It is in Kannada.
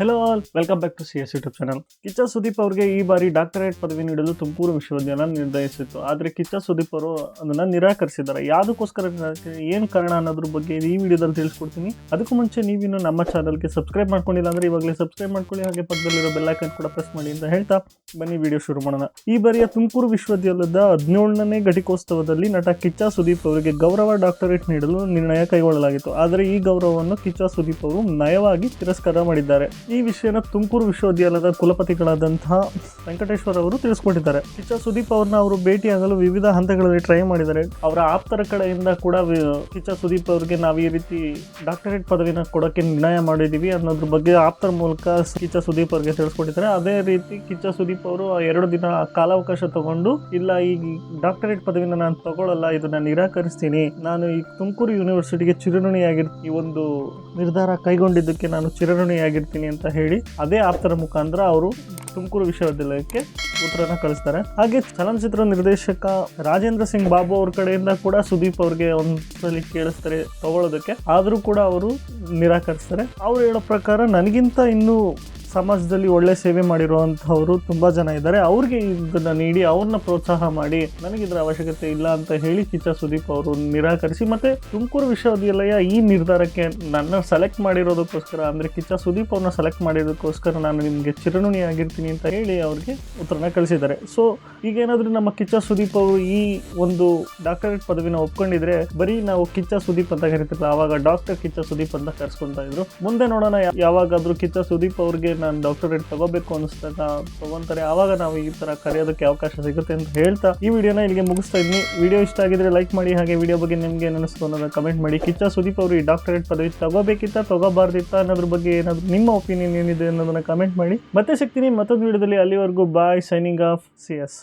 Hello all, welcome back to CS YouTube channel. Kichcha Sudeep ಅವರಿಗೆ ಈ ಬಾರಿ ಡಾಕ್ಟರೇಟ್ ಪದವಿ ನೀಡಲು ತುಮಕೂರು ವಿಶ್ವವಿದ್ಯಾಲಯ ನಿರ್ಧರಿಸಿತ್ತು. ಆದರೆ ಕಿಚ್ಚ ಸುದೀಪ್ ಅವರು ಅದನ್ನು ನಿರಾಕರಿಸಿದ್ದಾರೆ. ಯಾವುದಕ್ಕೋಸ್ಕರ ಏನು ಕಾರಣ ಅನ್ನೋದ್ರ ಬಗ್ಗೆ ಈ ವಿಡಿಯೋದಲ್ಲಿ ತಿಳಿಸ್ಕೊಡ್ತೀನಿ. ಅದಕ್ಕೂ ಮುಂಚೆ ನೀವಿನ್ನು ನಮ್ಮ ಚಾನಲ್ಗೆ ಸಬ್ಸ್ಕ್ರೈಬ್ ಮಾಡ್ಕೊಂಡಿಲ್ಲ ಅಂದರೆ ಇವಾಗಲೇ ಸಬ್ಸ್ಕ್ರೈಬ್ ಮಾಡ್ಕೊಳ್ಳಿ, ಹಾಗೆ ಪಕ್ಕದಲ್ಲಿರೋ ಬೆಲ್ ಐಕಾನ್ ಕೂಡ ಪ್ರೆಸ್ ಮಾಡಿ ಅಂತ ಹೇಳ್ತಾ ಬನ್ನಿ ವಿಡಿಯೋ ಶುರು ಮಾಡೋಣ. ಈ ಬಾರಿಯ ತುಮಕೂರು ವಿಶ್ವವಿದ್ಯಾಲಯದ 17ನೇ ಘಟಿಕೋತ್ಸವದಲ್ಲಿ ನಟ ಕಿಚ್ಚ ಸುದೀಪ್ ಅವರಿಗೆ ಗೌರವ ಡಾಕ್ಟರೇಟ್ ನೀಡಲು ನಿರ್ಣಯ ಕೈಗೊಳ್ಳಲಾಗಿತ್ತು. ಆದರೆ ಈ ಗೌರವವನ್ನು ಕಿಚ್ಚ ಸುದೀಪ್ ಅವರು ನಯವಾಗಿ ತಿರಸ್ಕಾರ ಮಾಡಿದ್ದಾರೆ. ಈ ವಿಷಯನ ತುಮಕೂರು ವಿಶ್ವವಿದ್ಯಾಲಯದ ಕುಲಪತಿಗಳಾದಂತಹ ವೆಂಕಟೇಶ್ವರ್ ಅವರು ತಿಳಿಸ್ಕೊಟ್ಟಿದ್ದಾರೆ. ಕಿಚ್ಚ ಸುದೀಪ್ ಅವ್ರನ್ನ ಅವರು ಭೇಟಿಯಾಗಲು ವಿವಿಧ ಹಂತಗಳಲ್ಲಿ ಟ್ರೈ ಮಾಡಿದ್ದಾರೆ. ಅವರ ಆಪ್ತರ ಕಡೆಯಿಂದ ಕೂಡ ಕಿಚ್ಚ ಸುದೀಪ್ ಅವರಿಗೆ ನಾವು ಈ ರೀತಿ ಡಾಕ್ಟರೇಟ್ ಪದವಿನ ಕೊಡೋಕೆ ನಿರ್ಣಯ ಮಾಡಿದ್ದೀವಿ ಅನ್ನೋದ್ರ ಬಗ್ಗೆ ಆಪ್ತರ ಮೂಲಕ ಕಿಚ್ಚ ಸುದೀಪ್ ಅವರಿಗೆ ತಿಳಿಸ್ಕೊಟ್ಟಿದ್ದಾರೆ. ಅದೇ ರೀತಿ ಕಿಚ್ಚ ಸುದೀಪ್ ಅವರು 2 ದಿನ ಕಾಲಾವಕಾಶ ತಗೊಂಡು, ಇಲ್ಲ ಈ ಡಾಕ್ಟರೇಟ್ ಪದವಿನ ನಾನು ತಗೊಳ್ಳಲ್ಲ, ಇದನ್ನ ನಿರಾಕರಿಸ್ತೀನಿ, ನಾನು ಈ ತುಮಕೂರು ಯೂನಿವರ್ಸಿಟಿಗೆ ಚಿರಋಣಿಯಾಗಿರ್ತೀನಿ, ಈ ಒಂದು ನಿರ್ಧಾರ ಕೈಗೊಂಡಿದ್ದಕ್ಕೆ ನಾನು ಚಿರಋಣಿಯಾಗಿರ್ತೀನಿ ಅಂತ ಹೇಳಿ ಅದೇ ಆಪ್ತರ ಮುಖಾಂತರ ಅವರು ತುಮಕೂರು ವಿಶ್ವವಿದ್ಯಾಲಯಕ್ಕೆ ಉತ್ತರನ ಕಳಿಸ್ತಾರೆ. ಹಾಗೆ ಚಲನಚಿತ್ರ ನಿರ್ದೇಶಕ ರಾಜೇಂದ್ರ ಸಿಂಗ್ ಬಾಬು ಅವ್ರ ಕಡೆಯಿಂದ ಕೂಡ ಸುದೀಪ್ ಅವ್ರಿಗೆ ಒಂದ್ಸಲಿ ಕೇಳಿಸ್ತಾರೆ ತಗೊಳ್ಳೋದಕ್ಕೆ, ಆದರೂ ಕೂಡ ಅವರು ನಿರಾಕರಿಸ್ತಾರೆ. ಅವ್ರು ಹೇಳೋ ಪ್ರಕಾರ ನನಗಿಂತ ಇನ್ನೂ ಸಮಾಜದಲ್ಲಿ ಒಳ್ಳೆ ಸೇವೆ ಮಾಡಿರುವಂಥವರು ತುಂಬ ಜನ ಇದ್ದಾರೆ, ಅವ್ರಿಗೆ ಇದನ್ನು ನೀಡಿ ಅವ್ರನ್ನ ಪ್ರೋತ್ಸಾಹ ಮಾಡಿ, ನನಗಿದ್ರ ಅವಶ್ಯಕತೆ ಇಲ್ಲ ಅಂತ ಹೇಳಿ ಕಿಚ್ಚ ಸುದೀಪ್ ಅವರು ನಿರಾಕರಿಸಿ, ಮತ್ತು ತುಮಕೂರು ವಿಶ್ವವಿದ್ಯಾಲಯ ಈ ನಿರ್ಧಾರಕ್ಕೆ ನನ್ನ ಸೆಲೆಕ್ಟ್ ಮಾಡಿರೋದಕ್ಕೋಸ್ಕರ, ಅಂದರೆ ಕಿಚ್ಚ ಸುದೀಪ್ ಅವ್ರನ್ನ ಸೆಲೆಕ್ಟ್ ಮಾಡಿರೋದಕ್ಕೋಸ್ಕರ ನಾನು ನಿಮಗೆ ಚಿರಋಣಿಯಾಗಿರ್ತೀನಿ ಅಂತ ಹೇಳಿ ಅವ್ರಿಗೆ ಉತ್ತರನ ಕಳಿಸಿದ್ದಾರೆ. ಸೊ ಈಗೇನಾದರೂ ನಮ್ಮ ಕಿಚ್ಚ ಸುದೀಪ್ ಅವರು ಈ ಒಂದು ಡಾಕ್ಟರೇಟ್ ಪದವಿನ ಒಪ್ಕೊಂಡಿದ್ರೆ ಬರೀ ನಾವು ಕಿಚ್ಚ ಸುದೀಪ್ ಅಂತ ಕರಿತಿರ್ಲಿಲ್ಲ, ಆವಾಗ ಡಾಕ್ಟರ್ ಕಿಚ್ಚ ಸುದೀಪ್ ಅಂತ ಕರೆಸ್ಕೊಳ್ತಾ ಇದ್ರು. ಮುಂದೆ ನೋಡೋಣ, ಯಾವಾಗಾದರೂ ಕಿಚ್ಚ ಸುದೀಪ್ ಅವ್ರಿಗೆ ನಾನು ಡಾಕ್ಟರೇಟ್ ತಗೋಬೇಕು ಅನಿಸ್ದಾಗ ತಗೊಂತಾರೆ, ಆವಾಗ ನಾವು ಈ ತರ ಕರೆಯೋದಕ್ಕೆ ಅವಕಾಶ ಸಿಗುತ್ತೆ ಅಂತ ಹೇಳ್ತಾ ಈ ವಿಡಿಯೋನ ಇಲ್ಲಿಗೆ ಮುಗಿಸ್ತಾ ಇದ್ದೀನಿ. ವಿಡಿಯೋ ಇಷ್ಟ ಆಗಿದ್ರೆ ಲೈಕ್ ಮಾಡಿ, ಹಾಗೆ ವಿಡಿಯೋ ಬಗ್ಗೆ ನಿಮ್ಗೆ ಏನಿಸ್ತು ಅನ್ನೋದನ್ನ ಕಮೆಂಟ್ ಮಾಡಿ. ಕಿಚ್ಚ ಸುದೀಪ್ ಅವರು ಈ ಡಾಕ್ಟರೇಟ್ ಪದವಿ ತಗೋಬೇಕಿತ್ತ ತಗೋಬಾರ್ದಿತ್ತ ಅನ್ನೋದ್ರ ಬಗ್ಗೆ ಏನಾದ್ರು ನಿಮ್ಮ ಒಪಿನಿಯನ್ ಏನಿದೆ ಅನ್ನೋದನ್ನ ಕಮೆಂಟ್ ಮಾಡಿ. ಮತ್ತೆ ಸಿಗ್ತೀನಿ ಮತ್ತೊಂದು ವಿಡಿಯೋದಲ್ಲಿ. ಅಲ್ಲಿವರೆಗೂ ಬಾಯ್, ಸೈನಿಂಗ್ ಆಫ್ CS.